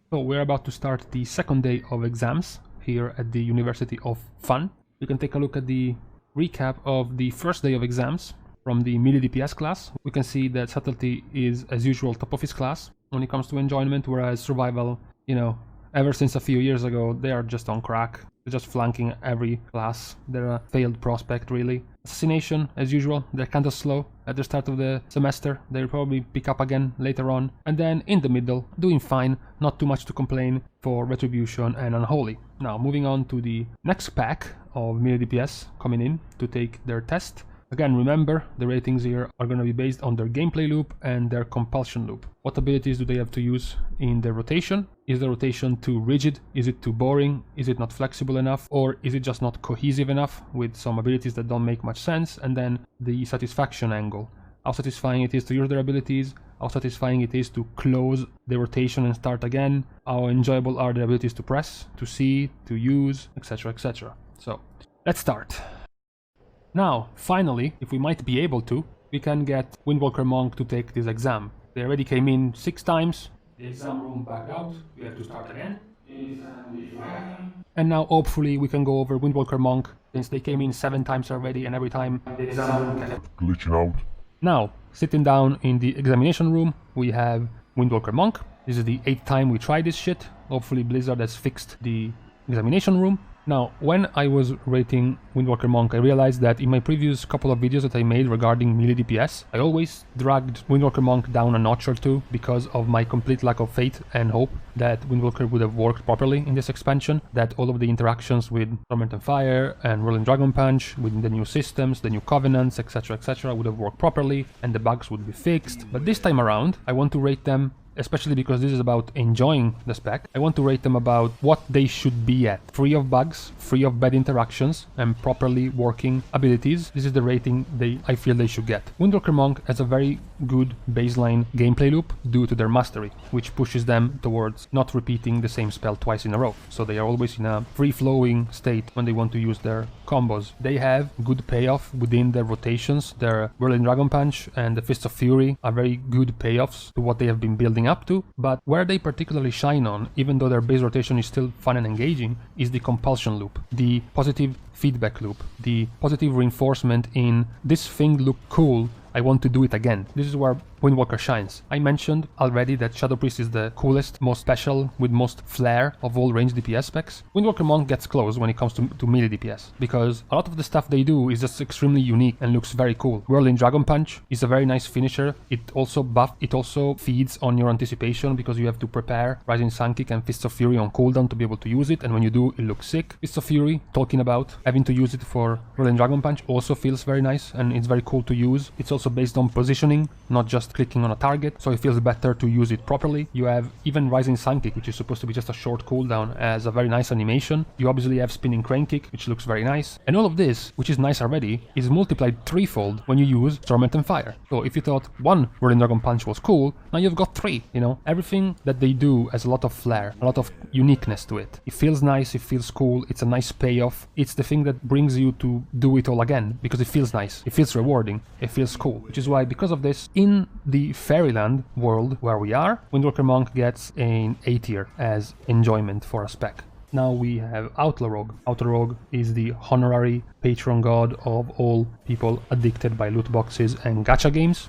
So we're about to start the second day of exams here at the University of Fun. You can take a look at the recap of the first day of exams from the Melee DPS class. We can see that subtlety is, as usual, top of his class when it comes to enjoyment, whereas survival, ever since a few years ago, they are just on crack. They're just flanking every class. They're a failed prospect, really. Assassination, as usual, they're kind of slow at the start of the semester. They'll probably pick up again later on. And then in the middle, doing fine, not too much to complain for Retribution and Unholy. Now, moving on to the next pack of Melee DPS coming in to take their test. Again, remember, the ratings here are going to be based on their gameplay loop and their compulsion loop. What abilities do they have to use in their rotation? Is the rotation too rigid? Is it too boring? Is it not flexible enough? Or is it just not cohesive enough with some abilities that don't make much sense? And then the satisfaction angle. How satisfying it is to use their abilities, how satisfying it is to close the rotation and start again, how enjoyable are their abilities to press, to see, to use, etc, etc. So, let's start. Now, finally, if we might be able to, we can get Windwalker Monk to take this exam. They already came in 6 times. The exam room backed out. We have to start again. And now, hopefully, we can go over Windwalker Monk, since they came in 7 times already, and every time the exam room kept glitching out. Now, sitting down in the examination room, we have Windwalker Monk. This is the 8th time we try this shit. Hopefully, Blizzard has fixed the examination room. Now, when I was rating Windwalker Monk, I realized that in my previous couple of videos that I made regarding Melee DPS, I always dragged Windwalker Monk down a notch or two because of my complete lack of faith and hope that Windwalker would have worked properly in this expansion, that all of the interactions with Torment and Fire and Rolling Dragon Punch, with the new systems, the new covenants, etc, would have worked properly, and the bugs would be fixed. But this time around, I want to rate them, especially because this is about enjoying the spec, I want to rate them about what they should be at. Free of bugs, free of bad interactions, and properly working abilities. This is the rating I feel they should get. Windwalker Monk has a very good baseline gameplay loop due to their mastery, which pushes them towards not repeating the same spell twice in a row. So they are always in a free-flowing state when they want to use their combos. They have good payoff within their rotations. Their Whirling Dragon Punch and the Fist of Fury are very good payoffs to what they have been building up to, but where they particularly shine on, even though their base rotation is still fun and engaging, is the compulsion loop, the positive feedback loop, the positive reinforcement in this thing look cool, I want to do it again. This is where Windwalker shines. I mentioned already that Shadow Priest is the coolest, most special, with most flair of all ranged DPS specs. Windwalker Monk gets close when it comes to melee DPS, because a lot of the stuff they do is just extremely unique and looks very cool. Whirling Dragon Punch is a very nice finisher. It also feeds on your anticipation, because you have to prepare Rising Sun Kick and Fists of Fury on cooldown to be able to use it, and when you do, it looks sick. Fists of Fury, talking about having to use it for Whirling Dragon Punch, also feels very nice, and it's very cool to use. It's also based on positioning, not just clicking on a target, so it feels better to use it properly. You have even Rising Sun Kick, which is supposed to be just a short cooldown, as a very nice animation. You obviously have Spinning Crane Kick, which looks very nice. And all of this, which is nice already, is multiplied threefold when you use Torment and Fire. So if you thought one Whirling Dragon Punch was cool, now you've got 3, Everything that they do has a lot of flair, a lot of uniqueness to it. It feels nice, it feels cool, it's a nice payoff. It's the thing that brings you to do it all again, because it feels nice, it feels rewarding, it feels cool. Which is why, because of this, in the Fairyland world where we are, Windwalker Monk gets an A tier as enjoyment for a spec. Now we have Outlaw Rogue. Outlaw Rogue is the honorary patron god of all people addicted by loot boxes and gacha games.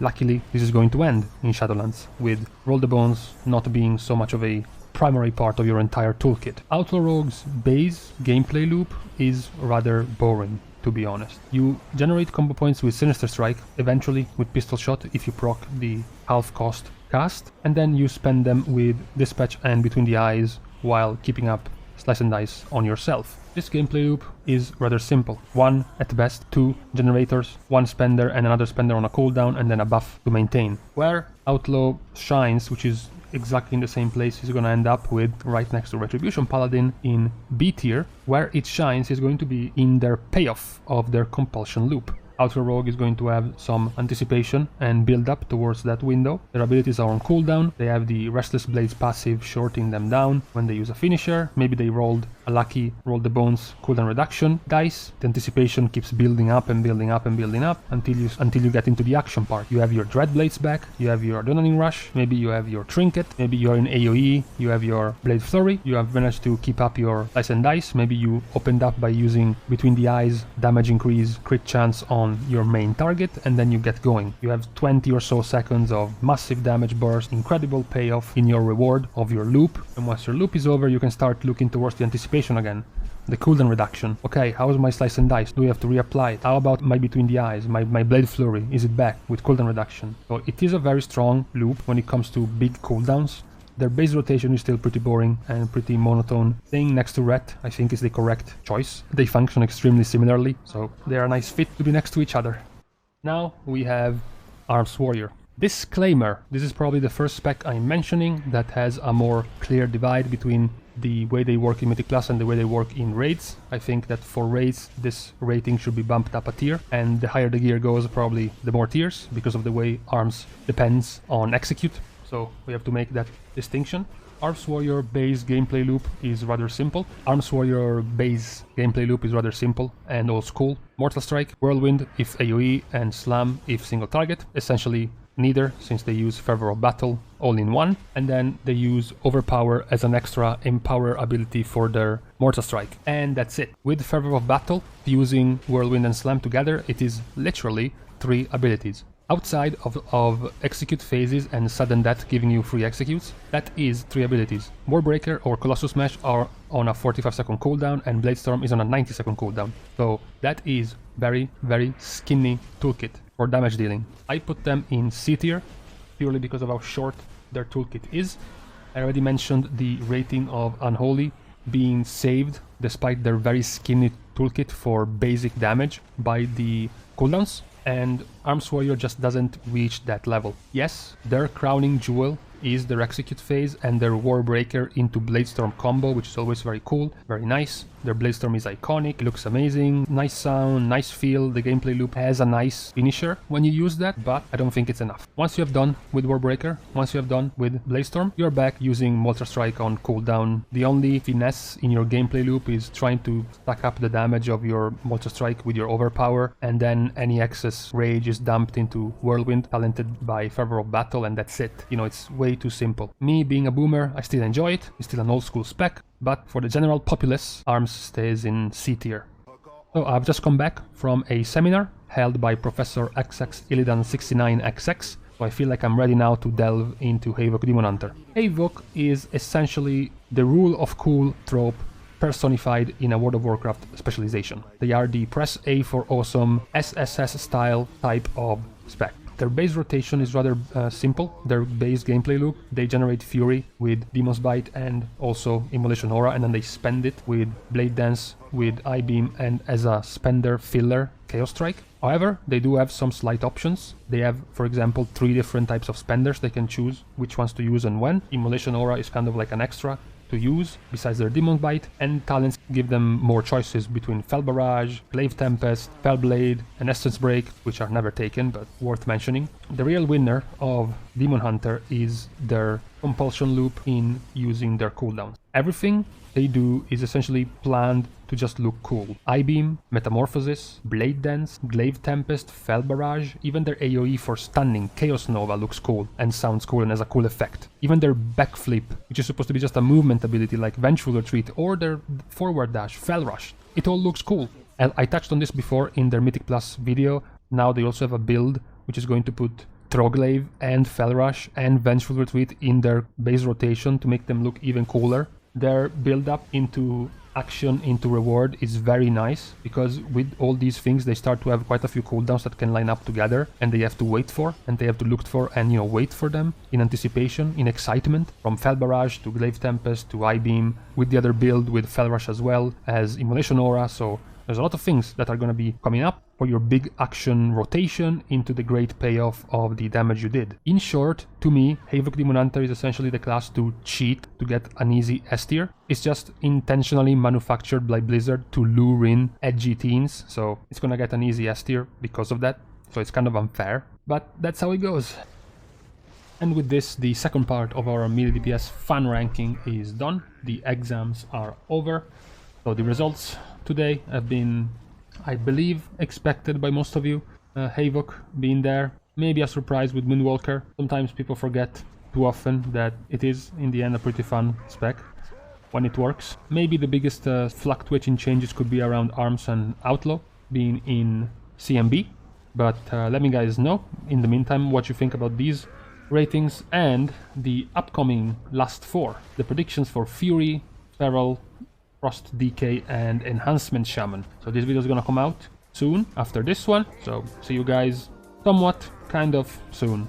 Luckily, this is going to end in Shadowlands, with Roll the Bones not being so much of a primary part of your entire toolkit. Outlaw Rogue's base gameplay loop is rather boring, to be honest. You generate combo points with Sinister Strike, eventually with Pistol Shot if you proc the half cost cast, and then you spend them with Dispatch and Between the Eyes while keeping up Slice and Dice on yourself. This gameplay loop is rather simple. 1 at best, 2 generators, 1 spender and another spender on a cooldown, and then a buff to maintain. Where Outlaw shines, which is exactly in the same place he's going to end up with right next to Retribution Paladin in B tier, where it shines is going to be in their payoff of their compulsion loop. Outlaw Rogue is going to have some anticipation and build up towards that window. Their abilities are on cooldown. They have the Restless Blades passive shorting them down when they use a finisher. Maybe they rolled a lucky roll the bones cooldown reduction dice. The anticipation keeps building up and building up and building up until you get into the action part. You have your Dread Blades back, you have your Adrenaline Rush, maybe you have your Trinket, maybe you're in AoE, you have your Blade Flurry, you have managed to keep up your Slice and Dice, maybe you opened up by using Between the Eyes, damage increase, crit chance on your main target, and then you get going. You have 20 or so seconds of massive damage burst, incredible payoff in your reward of your loop, and once your loop is over you can start looking towards the anticipation again. The cooldown reduction. Okay, how's my Slice and Dice? Do we have to reapply it? How about my Between the Eyes? My Blade Flurry? Is it back with cooldown reduction? So it is a very strong loop when it comes to big cooldowns. Their base rotation is still pretty boring and pretty monotone. Staying next to Ret, I think, is the correct choice. They function extremely similarly, so they are a nice fit to be next to each other. Now we have Arms Warrior. Disclaimer, this is probably the first spec I'm mentioning that has a more clear divide between the way they work in Mythic Plus and the way they work in raids. I think that for raids this rating should be bumped up a tier, and the higher the gear goes probably the more tiers, because of the way Arms depends on execute. So we have to make that distinction. Arms Warrior base gameplay loop is rather simple. Arms Warrior base gameplay loop is rather simple and old school. Mortal Strike, Whirlwind if AoE, and Slam if single target. Essentially neither, since they use Fervor of Battle all in one, and then they use Overpower as an extra Empower ability for their Mortal Strike. And that's it. With Fervor of Battle, using Whirlwind and Slam together, it is literally 3 abilities. Outside of execute phases and sudden death giving you free executes, that is 3 abilities. Warbreaker or Colossus Smash are on a 45-second cooldown, and Bladestorm is on a 90-second cooldown. So that is very, very skinny toolkit for damage dealing. I put them in C tier purely because of how short their toolkit is. I already mentioned the rating of Unholy being saved despite their very skinny toolkit for basic damage by the cooldowns, and Arms Warrior just doesn't reach that level. Yes, their crowning jewel is their execute phase and their Warbreaker into Bladestorm combo, which is always very cool, very nice. Their Bladestorm is iconic, it looks amazing, nice sound, nice feel. The gameplay loop has a nice finisher when you use that, but I don't think it's enough. Once you have done with Warbreaker, once you have done with Bladestorm, you're back using Mortal Strike on cooldown. The only finesse in your gameplay loop is trying to stack up the damage of your Mortal Strike with your Overpower, and then any excess rage is dumped into Whirlwind, talented by Fervor of Battle, and that's it. You know, it's way too simple. Me being a boomer, I still enjoy it. It's still an old school spec, but for the general populace, Arms stays in C tier. So I've just come back from a seminar held by Professor XX Illidan 69XX, so I feel like I'm ready now to delve into Havoc Demon Hunter. Havoc is essentially the rule of cool trope personified in a World of Warcraft specialization. They are the press A for awesome SSS style type of spec. Their base rotation is rather simple. Their base gameplay loop, they generate Fury with Demon's Bite and also Immolation Aura, and then they spend it with Blade Dance, with I-Beam, and as a spender filler, Chaos Strike. However, they do have some slight options. They have, for example, 3 different types of spenders. They can choose which ones to use and when. Immolation Aura is kind of like an extra to use besides their Demon Bite, and talents give them more choices between Fel Barrage, Glaive Tempest, Fel Blade, and Essence Break, which are never taken but worth mentioning. The real winner of Demon Hunter is their compulsion loop in using their cooldowns. Everything they do is essentially planned to just look cool. I-Beam, Metamorphosis, Blade Dance, Glaive Tempest, Fel Barrage, even their AoE for stunning, Chaos Nova, looks cool and sounds cool and has a cool effect. Even their Backflip, which is supposed to be just a movement ability like Vengeful Retreat, or their Forward Dash, Fel Rush, it all looks cool. I touched on this before in their Mythic Plus video. Now they also have a build which is going to put Throglaive and Fel Rush and Vengeful Retreat in their base rotation to make them look even cooler. Their build up into action into reward is very nice, because with all these things they start to have quite a few cooldowns that can line up together, and they have to wait for, and they have to look for, and wait for them in anticipation, in excitement, from Fel Barrage to Glaive Tempest to I-Beam, with the other build with Fel Rush as well as Immolation Aura. So There's a lot of things that are going to be coming up for your big action rotation into the great payoff of the damage you did. In short, to me, Havoc Demon Hunter is essentially the class to cheat to get an easy S tier. It's just intentionally manufactured by Blizzard to lure in edgy teens, so it's going to get an easy S tier because of that. So it's kind of unfair, but that's how it goes. And with this, the second part of our Melee DPS fan ranking is done. The exams are over. So the results today have been, I believe, expected by most of you. Havoc being there, maybe a surprise with Windwalker. Sometimes people forget too often that it is, in the end, a pretty fun spec when it works. Maybe the biggest fluctuating changes could be around Arms and Outlaw being in CMB. But let me guys know, in the meantime, what you think about these ratings and the upcoming last 4. The predictions for Fury, Feral, Frost DK and Enhancement Shaman. So this video is gonna come out soon after this one. So see you guys somewhat, kind of soon.